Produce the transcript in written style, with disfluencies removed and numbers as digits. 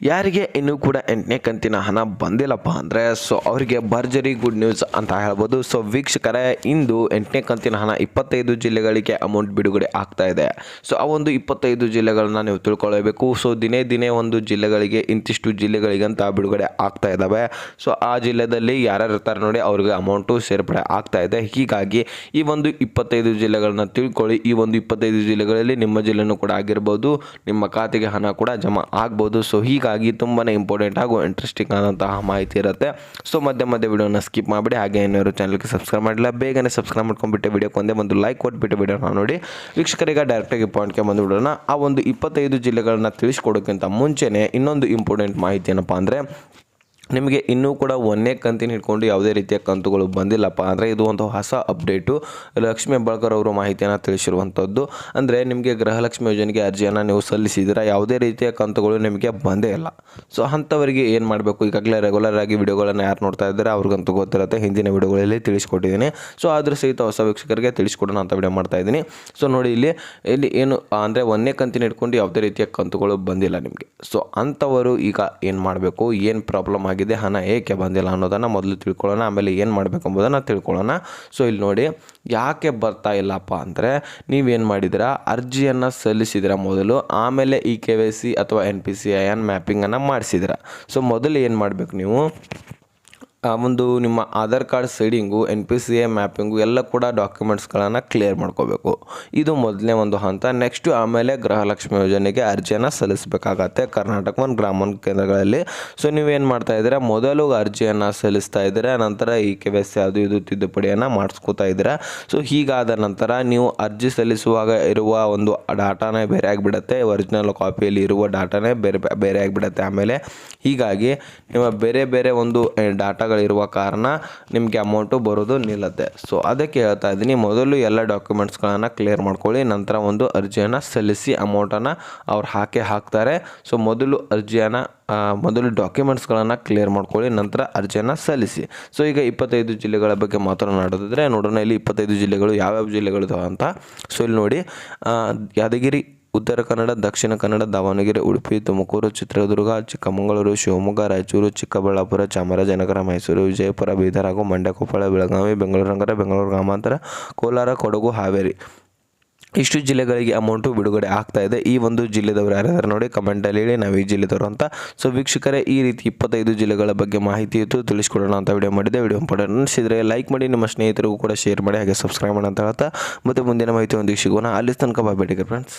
ಯಾರಿಗೆ ಇನ್ನೂ ಕೂಡ 8ನೇ ಕಂತಿನ ಹಣ ಬಂದಿಲ್ಲಪ್ಪ ಅಂದರೆ ಸೊ ಅವರಿಗೆ ಭರ್ಜರಿ ಗುಡ್ ನ್ಯೂಸ್ ಅಂತ ಹೇಳ್ಬೋದು. ಸೊ ವೀಕ್ಷಕರೇ, ಇಂದು 8ನೇ ಕಂತಿನ ಹಣ 25 ಜಿಲ್ಲೆಗಳಿಗೆ ಅಮೌಂಟ್ ಬಿಡುಗಡೆ ಆಗ್ತಾ ಇದೆ. ಸೊ ಆ ಒಂದು 25 ಜಿಲ್ಲೆಗಳನ್ನ ನೀವು ತಿಳ್ಕೊಳ್ಳಬೇಕು. ಸೊ ದಿನೇ ದಿನೇ ಒಂದು ಜಿಲ್ಲೆಗಳಿಗೆ ಇಂತಿಷ್ಟು ಜಿಲ್ಲೆಗಳಿಗಂತ ಬಿಡುಗಡೆ ಆಗ್ತಾ ಇದ್ದಾವೆ. ಸೊ ಆ ಜಿಲ್ಲೆದಲ್ಲಿ ಯಾರ್ಯಾರು ಇರ್ತಾರೆ ನೋಡಿ ಅವ್ರಿಗೆ ಅಮೌಂಟು ಸೇರ್ಪಡೆ ಆಗ್ತಾ ಇದೆ. ಹೀಗಾಗಿ ಈ ಒಂದು 25 ಜಿಲ್ಲೆಗಳನ್ನ ತಿಳ್ಕೊಳ್ಳಿ. ಈ ಒಂದು 25 ಜಿಲ್ಲೆಗಳಲ್ಲಿ ನಿಮ್ಮ ಜಿಲ್ಲೆನೂ ಕೂಡ ಆಗಿರ್ಬೋದು, ನಿಮ್ಮ ಖಾತೆಗೆ ಹಣ ಕೂಡ ಜಮಾ ಆಗ್ಬೋದು. ಸೊ ಹೀಗಾಗಿ ತುಂಬಾ ಇಂಪಾರ್ಟೆಂಟ್ ಹಾಗೂ ಇಂಟ್ರೆಸ್ಟಿಂಗ್ ಆದಂತಹ ಮಾಹಿತಿ ಇರುತ್ತೆ. ಸೊ ಮಧ್ಯೆ ವಿಡಿಯೋನ ಸ್ಕಿಪ್ ಮಾಡಿಬಿಡಿ. ಹಾಗೆ ಏನಾದ್ರು ಚಾನಲ್ಗೆ ಸಬ್ಸ್ಕ್ರೈಬ್ ಮಾಡಿಲ್ಲ ಬೇಗನೆ ಸಬ್ಸ್ಕ್ರೈಬ್ ಮಾಡ್ಕೊಂಡ್ಬಿಟ್ಟು ವಿಡಿಯೋಕ್ಕೆ ಒಂದು ಲೈಕ್ ಕೊಟ್ಬಿಟ್ಟು ವಿಡಿಯೋನ ನೋಡಿ. ವೀಕ್ಷಕರಿಗೆ ಡೈರೆಕ್ಟಾಗಿ ಪಾಯಿಂಟ್ಗೆ ಬಂದುಬಿಡೋಣ. ಆ ಒಂದು 25 ಜಿಲ್ಲೆಗಳನ್ನ ತಿಳಿಸ್ಕೊಡೋಕ್ಕಿಂತ ಮುಂಚೆನೇ ಇನ್ನೊಂದು ಇಂಪಾರ್ಟೆಂಟ್ ಮಾಹಿತಿ ಏನಪ್ಪ ಅಂದರೆ, ನಿಮಗೆ ಇನ್ನೂ ಕೂಡ 1ನೇ ಕಂತಿನ ಹಿಡ್ಕೊಂಡು ಯಾವುದೇ ರೀತಿಯ ಕಂತುಗಳು ಬಂದಿಲ್ಲಪ್ಪ ಅಂದರೆ ಇದು ಒಂದು ಹೊಸ ಅಪ್ಡೇಟು. ಲಕ್ಷ್ಮೀ ಹೆಬ್ಬಾಳ್ಕರ್ ಅವರು ಮಾಹಿತಿಯನ್ನು ತಿಳಿಸಿರುವಂಥದ್ದು. ಅಂದರೆ ನಿಮಗೆ ಗೃಹಲಕ್ಷ್ಮಿ ಯೋಜನೆಗೆ ಅರ್ಜಿಯನ್ನು ನೀವು ಸಲ್ಲಿಸಿದರೆ ಯಾವುದೇ ರೀತಿಯ ಕಂತುಗಳು ನಿಮಗೆ ಬಂದೇ ಇಲ್ಲ. ಸೊ ಅಂಥವರಿಗೆ ಏನು ಮಾಡಬೇಕು, ಈಗಾಗಲೇ ರೆಗ್ಯುಲರ್ ಆಗಿ ವಿಡಿಯೋಗಳನ್ನು ಯಾರು ನೋಡ್ತಾ ಇದ್ದಾರೆ ಅವ್ರಿಗಂತೂ ಗೊತ್ತಿರುತ್ತೆ, ಹಿಂದಿನ ವಿಡಿಯೋಗಳಲ್ಲಿ ತಿಳಿಸ್ಕೊಟ್ಟಿದ್ದೀನಿ. ಸೊ ಆದರೂ ಸಹಿತ ಹೊಸ ವೀಕ್ಷಕರಿಗೆ ತಿಳಿಸ್ಕೊಡೋಣ ಅಂತ ವಿಡಿಯೋ ಮಾಡ್ತಾ ಇದ್ದೀನಿ. ಸೊ ನೋಡಿ, ಇಲ್ಲಿ ಏನು ಅಂದರೆ 1ನೇ ಕಂತಿನ ಹಿಡ್ಕೊಂಡು ಯಾವುದೇ ರೀತಿಯ ಕಂತುಗಳು ಬಂದಿಲ್ಲ ನಿಮಗೆ. ಸೊ ಅಂಥವರು ಈಗ ಏನು ಮಾಡಬೇಕು, ಏನು ಪ್ರಾಬ್ಲಮ್ ಆಗಿದೆ, ಹಣ ಏಕೆ ಬಂದಿಲ್ಲ ಅನ್ನೋದನ್ನು ಮೊದಲು ತಿಳ್ಕೊಳ್ಳೋಣ, ಆಮೇಲೆ ಏನು ಮಾಡಬೇಕು ಎಂಬುದನ್ನು ತಿಳ್ಕೊಳ್ಳೋಣ. ಸೊ ಇಲ್ಲಿ ನೋಡಿ, ಯಾಕೆ ಬರ್ತಾ ಇಲ್ಲಪ್ಪ ಅಂದರೆ, ನೀವೇನು ಮಾಡಿದಿರಾ, ಅರ್ಜಿಯನ್ನು ಸಲ್ಲಿಸಿದಿರ ಮೊದಲು, ಆಮೇಲೆ KYC ಅಥವಾ NPCIN ಮ್ಯಾಪಿಂಗನ್ನು ಮಾಡಿಸಿದಿರ. ಸೊ ಮೊದಲು ಏನು ಮಾಡಬೇಕು, ನೀವು ಒಂದು ನಿಮ್ಮ ಆಧಾರ್ ಕಾರ್ಡ್ ಸೈಡಿಂಗು, NPCI ಮ್ಯಾಪಿಂಗು ಎಲ್ಲ ಕೂಡ ಡಾಕ್ಯುಮೆಂಟ್ಸ್ಗಳನ್ನು ಕ್ಲಿಯರ್ ಮಾಡ್ಕೋಬೇಕು. ಇದು ಮೊದಲನೇ ಒಂದು ಹಂತ. ನೆಕ್ಸ್ಟು ಆಮೇಲೆ ಗೃಹಲಕ್ಷ್ಮಿ ಯೋಜನೆಗೆ ಅರ್ಜಿಯನ್ನು ಸಲ್ಲಿಸಬೇಕಾಗತ್ತೆ ಕರ್ನಾಟಕ ಒಂದು ಗ್ರಾಮೀಣ ಕೇಂದ್ರಗಳಲ್ಲಿ. ಸೊ ನೀವೇನು ಮಾಡ್ತಾ ಇದ್ದೀರಾ, ಮೊದಲು ಅರ್ಜಿಯನ್ನು ಸಲ್ಲಿಸ್ತಾ ಇದ್ದೀರಾ, ನಂತರ KYC ಅದು ಇದು ತಿದ್ದುಪಡಿಯನ್ನು ಮಾಡಿಸ್ಕೋತಾ ಇದ್ದೀರಾ. ಸೊ ಹೀಗಾದ ನಂತರ ನೀವು ಅರ್ಜಿ ಸಲ್ಲಿಸುವಾಗ ಇರುವ ಒಂದು ಡಾಟಾನೇ ಬೇರೆ ಆಗಿಬಿಡುತ್ತೆ, ಒರಿಜಿನಲ್ ಕಾಪಿಯಲ್ಲಿ ಇರುವ ಡಾಟಾನೇ ಬೇರೆ ಆಗಿಬಿಡುತ್ತೆ ಆಮೇಲೆ. ಹೀಗಾಗಿ ನಿಮ್ಮ ಬೇರೆ ಒಂದು ಡಾಟಾಗಳು ಇರುವ ಕಾರಣ ನಿಮಗೆ ಅಮೌಂಟು ಬರೋದು ನಿಲ್ಲುತ್ತೆ. ಸೊ ಅದಕ್ಕೆ ಹೇಳ್ತಾ ಇದ್ದೀನಿ, ಮೊದಲು ಎಲ್ಲ ಡಾಕ್ಯುಮೆಂಟ್ಸ್ಗಳನ್ನು ಕ್ಲಿಯರ್ ಮಾಡ್ಕೊಳ್ಳಿ, ನಂತರ ಒಂದು ಅರ್ಜಿಯನ್ನು ಸಲ್ಲಿಸಿ ಅಮೌಂಟನ್ನು ಅವ್ರು ಹಾಕ್ತಾರೆ. ಸೊ ಮೊದಲು ಡಾಕ್ಯುಮೆಂಟ್ಸ್ಗಳನ್ನು ಕ್ಲಿಯರ್ ಮಾಡ್ಕೊಳ್ಳಿ, ನಂತರ ಅರ್ಜಿಯನ್ನು ಸಲ್ಲಿಸಿ. ಸೊ ಈಗ 25 ಜಿಲ್ಲೆಗಳ ಬಗ್ಗೆ ಮಾತನಾಡೋದಿದ್ರೆ ನೋಡೋಣ, ಇಲ್ಲಿ 25 ಜಿಲ್ಲೆಗಳು ಯಾವ್ಯಾವ ಜಿಲ್ಲೆಗಳಿದಾವೆ ಅಂತ. ಸೊ ಇಲ್ಲಿ ನೋಡಿ, ಯಾದಗಿರಿ, ಉತ್ತರ ಕನ್ನಡ, ದಕ್ಷಿಣ ಕನ್ನಡ, ದಾವಣಗೆರೆ, ಉಡುಪಿ, ತುಮಕೂರು, ಚಿತ್ರದುರ್ಗ, ಚಿಕ್ಕಮಗಳೂರು, ಶಿವಮೊಗ್ಗ, ರಾಯಚೂರು, ಚಿಕ್ಕಬಳ್ಳಾಪುರ, ಚಾಮರಾಜನಗರ, ಮೈಸೂರು, ವಿಜಯಪುರ, ಬೀದರ್ ಹಾಗೂ ಮಂಡ್ಯ, ಕೊಪ್ಪಳ, ಬೆಳಗಾವಿ, ಬೆಂಗಳೂರು ನಗರ, ಬೆಂಗಳೂರು ಗ್ರಾಮಾಂತರ, ಕೋಲಾರ, ಕೊಡಗು, ಹಾವೇರಿ, ಇಷ್ಟು ಜಿಲ್ಲೆಗಳಿಗೆ ಅಮೌಂಟು ಬಿಡುಗಡೆ ಆಗ್ತಾ ಇದೆ. ಈ ಒಂದು ಜಿಲ್ಲೆದವರು ಯಾರ್ಯಾರು ನೋಡಿ ಕಮೆಂಟಲ್ಲಿ ಹೇಳಿ ನಾವು ಈ ಜಿಲ್ಲೆದವರು ಅಂತ. ಸೊ ವೀಕ್ಷಕರೇ, ಈ ರೀತಿ 25 ಜಿಲ್ಲೆಗಳ ಬಗ್ಗೆ ಮಾಹಿತಿ ಇತ್ತು, ತಿಳಿಸ್ಕೊಡೋಣ ಅಂತ ವಿಡಿಯೋ ಮಾಡಿದೆ. ವಿಡಿಯೋ ಇಂಪಾರ್ಟೆಂಟ್ ಅನಿಸಿದರೆ ಲೈಕ್ ಮಾಡಿ, ನಿಮ್ಮ ಸ್ನೇಹಿತರಿಗೂ ಕೂಡ ಶೇರ್ ಮಾಡಿ, ಹಾಗೆ ಸಬ್ಸ್ಕ್ರೈಬ್ ಮಾಡಿ ಅಂತ ಹೇಳ್ತಾ ಮತ್ತೆ ಮುಂದಿನ ಮಾಹಿತಿ ಒಂದಿಗೆ ಸಿಗೋಣ. ಅಲ್ಲಿ ತನಕ ಬಾಯ್, ಫ್ರೆಂಡ್ಸ್.